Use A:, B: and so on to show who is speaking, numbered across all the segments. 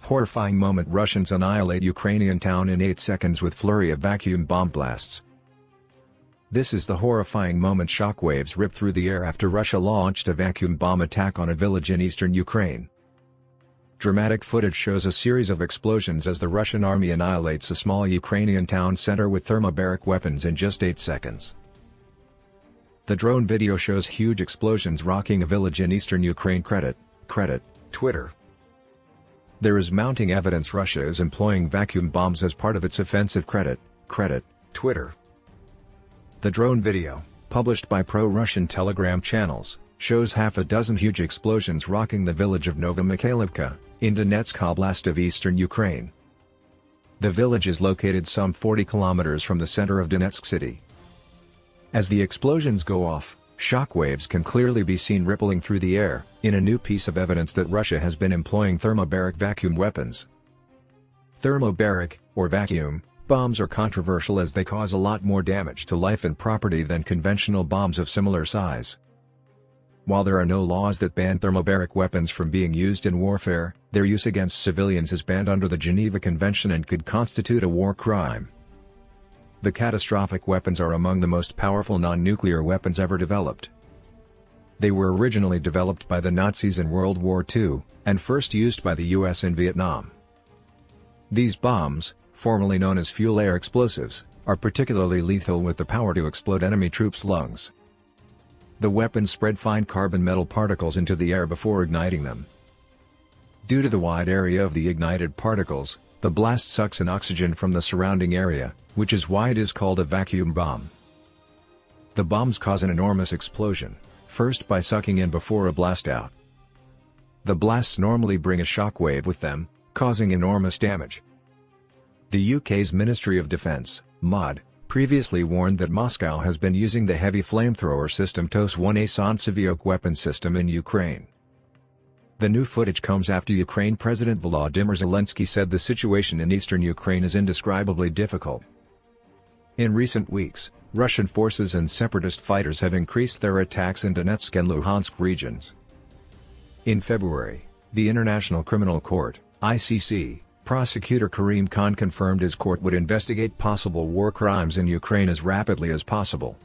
A: Horrifying moment: Russians annihilate Ukrainian town in 8 seconds with flurry of vacuum bomb blasts. This is the horrifying moment. Shockwaves ripped through the air after Russia launched a vacuum bomb attack on a village in eastern Ukraine. Dramatic footage shows a series of explosions as the Russian army annihilates a small Ukrainian town center with thermobaric weapons in just 8 seconds. The drone video shows huge explosions rocking a village in eastern Ukraine. Credit, Twitter. There is mounting evidence Russia is employing vacuum bombs as part of its offensive. Credit, Twitter. The drone video, published by pro-Russian Telegram channels, shows half a dozen huge explosions rocking the village of Nova Mikhailivka, in Donetsk Oblast of eastern Ukraine. The village is located some 40 kilometers from the center of Donetsk city. As the explosions go off, shockwaves can clearly be seen rippling through the air, in a new piece of evidence that Russia has been employing thermobaric vacuum weapons. Thermobaric, or vacuum, bombs are controversial as they cause a lot more damage to life and property than conventional bombs of similar size. While there are no laws that ban thermobaric weapons from being used in warfare, their use against civilians is banned under the Geneva Convention and could constitute a war crime. The catastrophic weapons are among the most powerful non-nuclear weapons ever developed. They were originally developed by the Nazis in World War II, and first used by the US in Vietnam. These bombs, formerly known as fuel-air explosives, are particularly lethal with the power to explode enemy troops' lungs. The weapons spread fine carbon metal particles into the air before igniting them. Due to the wide area of the ignited particles, the blast sucks in oxygen from the surrounding area, which is why it is called a vacuum bomb. The bombs cause an enormous explosion, first by sucking in before a blast out. The blasts normally bring a shockwave with them, causing enormous damage. The UK's Ministry of Defence, MOD, previously warned that Moscow has been using the heavy flamethrower system TOS-1A Saint-Savioke weapon system in Ukraine. The new footage comes after Ukraine President Volodymyr Zelensky said the situation in eastern Ukraine is indescribably difficult. In recent weeks, Russian forces and separatist fighters have increased their attacks in Donetsk and Luhansk regions. In February, the International Criminal Court, ICC, prosecutor Karim Khan confirmed his court would investigate possible war crimes in Ukraine as rapidly as possible.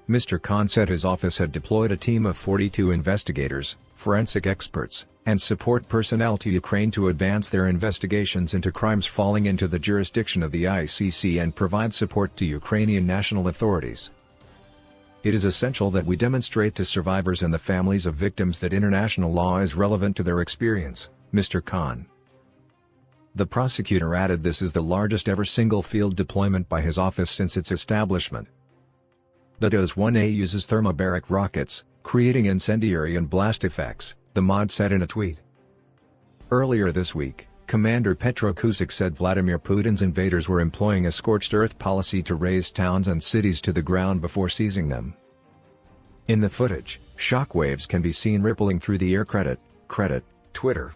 A: Mr. Khan said his office had deployed a team of 42 investigators, forensic experts, and support personnel to Ukraine to advance their investigations into crimes falling into the jurisdiction of the ICC and provide support to Ukrainian national authorities. It is essential that we demonstrate to survivors and the families of victims that international law is relevant to their experience, Mr. Khan. The prosecutor added this is the largest ever single field deployment by his office since its establishment. The TOS-1A uses thermobaric rockets, creating incendiary and blast effects, the MOD said in a tweet. Earlier this week, Commander Petro Kuzik said Vladimir Putin's invaders were employing a scorched earth policy to raze towns and cities to the ground before seizing them. In the footage, shockwaves can be seen rippling through the air. Credit, Twitter.